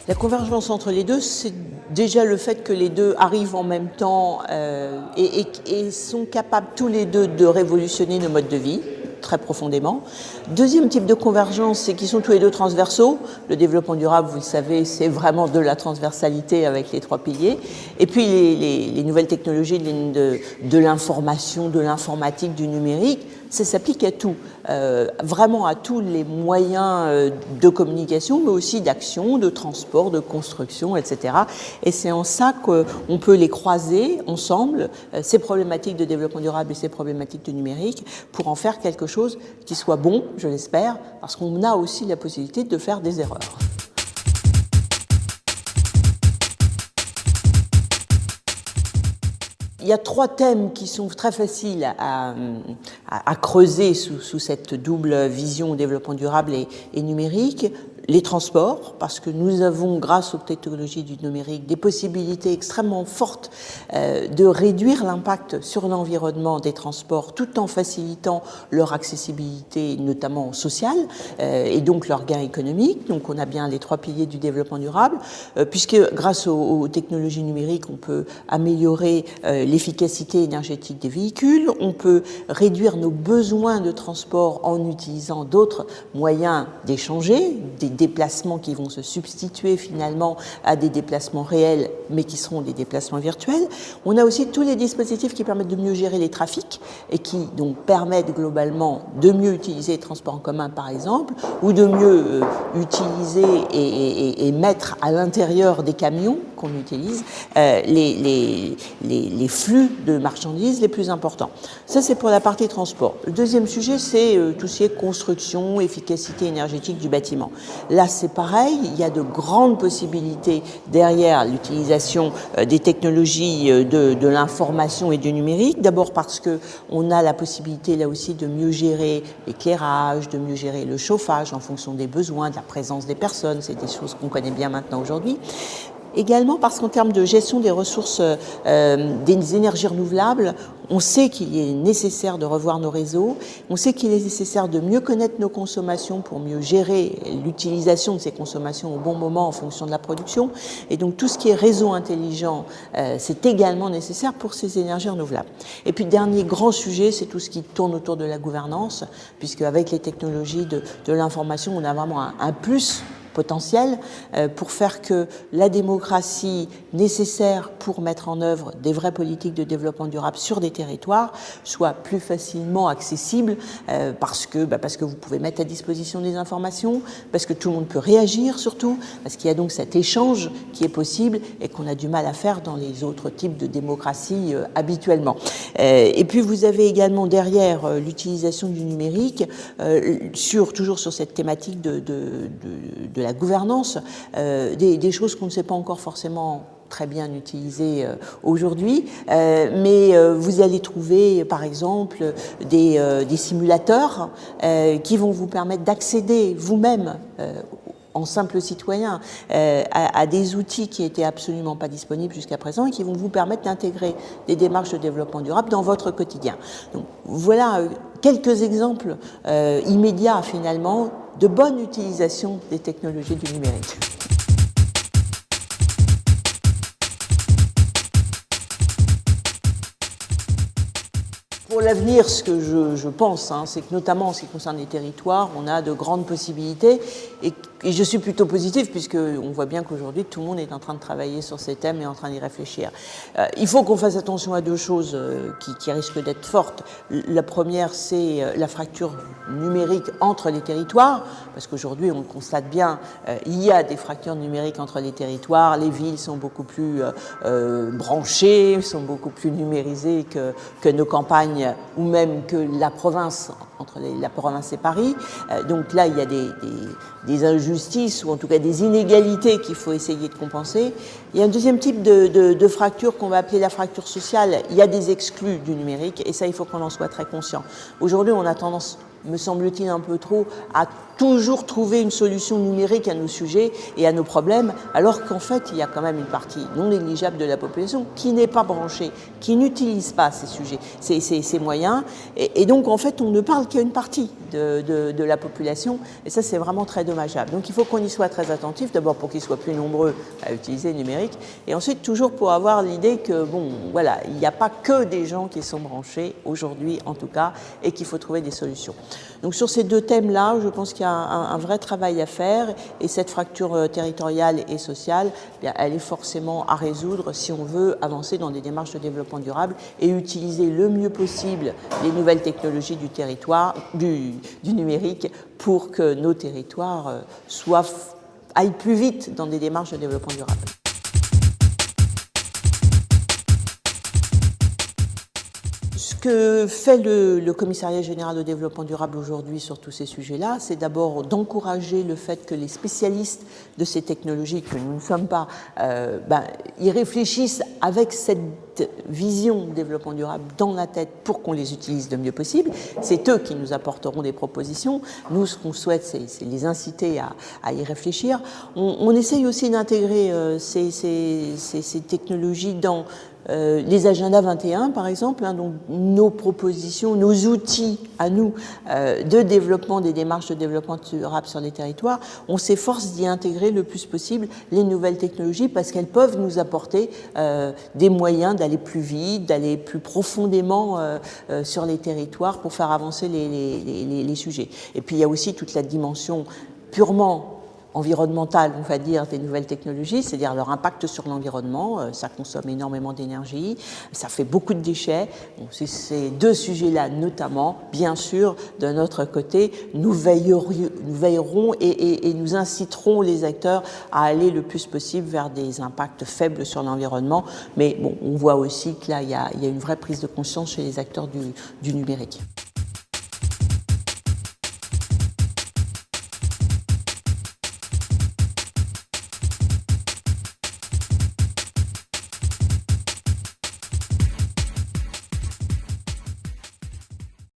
La convergence entre les deux, c'est déjà le fait que les deux arrivent en même temps et sont capables tous les deux de révolutionner nos modes de vie, très profondément. Deuxième type de convergence, c'est qu'ils sont tous les deux transversaux. Le développement durable, vous le savez, c'est vraiment de la transversalité avec les trois piliers. Et puis les nouvelles technologies de l'information, de l'informatique, du numérique, ça s'applique à tout, vraiment à tous les moyens de communication, mais aussi d'action, de transport, de construction, etc. Et c'est en ça qu'on peut les croiser ensemble, ces problématiques de développement durable et ces problématiques de numérique, pour en faire quelque chose qui soit bon, je l'espère, parce qu'on a aussi la possibilité de faire des erreurs. Il y a trois thèmes qui sont très faciles à creuser sous cette double vision développement durable et numérique. Les transports, parce que nous avons, grâce aux technologies du numérique, des possibilités extrêmement fortes de réduire l'impact sur l'environnement des transports tout en facilitant leur accessibilité, notamment sociale, et donc leur gain économique. Donc on a bien les trois piliers du développement durable, puisque grâce aux technologies numériques, on peut améliorer l'efficacité énergétique des véhicules, on peut réduire nos besoins de transport en utilisant d'autres moyens d'échanger, des déplacements qui vont se substituer finalement à des déplacements réels, mais qui seront des déplacements virtuels. On a aussi tous les dispositifs qui permettent de mieux gérer les trafics et qui donc permettent globalement de mieux utiliser les transports en commun, par exemple, ou de mieux utiliser et mettre à l'intérieur des camions qu'on utilise les flux de marchandises les plus importants. Ça, c'est pour la partie transport. Le deuxième sujet, c'est tout ce qui est construction, efficacité énergétique du bâtiment. Là, c'est pareil, il y a de grandes possibilités derrière l'utilisation des technologies de l'information et du numérique. D'abord parce qu'on a la possibilité, là aussi, de mieux gérer l'éclairage, de mieux gérer le chauffage en fonction des besoins, de la présence des personnes. C'est des choses qu'on connaît bien maintenant aujourd'hui. Également parce qu'en termes de gestion des ressources des énergies renouvelables, on sait qu'il est nécessaire de revoir nos réseaux, on sait qu'il est nécessaire de mieux connaître nos consommations pour mieux gérer l'utilisation de ces consommations au bon moment en fonction de la production. Et donc tout ce qui est réseau intelligent, c'est également nécessaire pour ces énergies renouvelables. Et puis dernier grand sujet, c'est tout ce qui tourne autour de la gouvernance, puisque avec les technologies de l'information, on a vraiment un plus potentiel pour faire que la démocratie nécessaire pour mettre en œuvre des vraies politiques de développement durable sur des territoires soit plus facilement accessible parce que vous pouvez mettre à disposition des informations, parce que tout le monde peut réagir surtout, parce qu'il y a donc cet échange qui est possible et qu'on a du mal à faire dans les autres types de démocratie habituellement. Et puis vous avez également derrière l'utilisation du numérique toujours sur cette thématique de la gouvernance, des choses qu'on ne sait pas encore forcément très bien utilisées aujourd'hui, mais vous allez trouver par exemple des simulateurs qui vont vous permettre d'accéder vous-même en simple citoyen à des outils qui n'étaient absolument pas disponibles jusqu'à présent et qui vont vous permettre d'intégrer des démarches de développement durable dans votre quotidien. Donc voilà quelques exemples immédiats finalement de bonne utilisation des technologies du numérique. Pour l'avenir, ce que je pense, c'est que notamment en ce qui concerne les territoires, on a de grandes possibilités et je suis plutôt positive puisqu'on voit bien qu'aujourd'hui tout le monde est en train de travailler sur ces thèmes et en train d'y réfléchir. Il faut qu'on fasse attention à deux choses qui risquent d'être fortes. La première, c'est la fracture numérique entre les territoires, parce qu'aujourd'hui on le constate bien, il y a des fractures numériques entre les territoires, les villes sont beaucoup plus branchées, sont beaucoup plus numérisées que nos campagnes ou même que la province, entre la province et Paris. Donc là, il y a des injustices ou en tout cas des inégalités qu'il faut essayer de compenser. Il y a un deuxième type de fracture qu'on va appeler la fracture sociale. Il y a des exclus du numérique et ça, il faut qu'on en soit très conscient. Aujourd'hui, on a tendance me semble-t-il, un peu trop à toujours trouver une solution numérique à nos sujets et à nos problèmes, alors qu'en fait, il y a quand même une partie non négligeable de la population qui n'est pas branchée, qui n'utilise pas ces sujets, ces moyens. Et donc, en fait, on ne parle qu'à une partie de la population. Et ça, c'est vraiment très dommageable. Donc, il faut qu'on y soit très attentif, d'abord pour qu'ils soient plus nombreux à utiliser le numérique, et ensuite, toujours pour avoir l'idée que, bon, voilà, il n'y a pas que des gens qui sont branchés, aujourd'hui en tout cas, et qu'il faut trouver des solutions. Donc, sur ces deux thèmes-là, je pense qu'il y a un vrai travail à faire, et cette fracture territoriale et sociale, bien, elle est forcément à résoudre si on veut avancer dans des démarches de développement durable et utiliser le mieux possible les nouvelles technologies du territoire, du numérique, pour que nos territoires aillent plus vite dans des démarches de développement durable. Ce que fait le Commissariat général au développement durable aujourd'hui sur tous ces sujets-là, c'est d'abord d'encourager le fait que les spécialistes de ces technologies, que nous ne sommes pas, y réfléchissent avec cette vision de développement durable dans la tête pour qu'on les utilise le mieux possible. C'est eux qui nous apporteront des propositions. Nous, ce qu'on souhaite, c'est les inciter à y réfléchir. On essaye aussi d'intégrer ces technologies dans les agendas 21, par exemple, donc nos propositions, nos outils à nous de développement des démarches de développement durable sur les territoires, on s'efforce d'y intégrer le plus possible les nouvelles technologies parce qu'elles peuvent nous apporter des moyens d'aller plus vite, d'aller plus profondément sur les territoires pour faire avancer les sujets. Et puis il y a aussi toute la dimension purement environnementale, on va dire, des nouvelles technologies, c'est-à-dire leur impact sur l'environnement. Ça consomme énormément d'énergie, ça fait beaucoup de déchets. Bon, ces deux sujets-là, notamment, bien sûr, de notre côté, nous veillerons et nous inciterons les acteurs à aller le plus possible vers des impacts faibles sur l'environnement. Mais bon, on voit aussi que là, il y a une vraie prise de conscience chez les acteurs du numérique.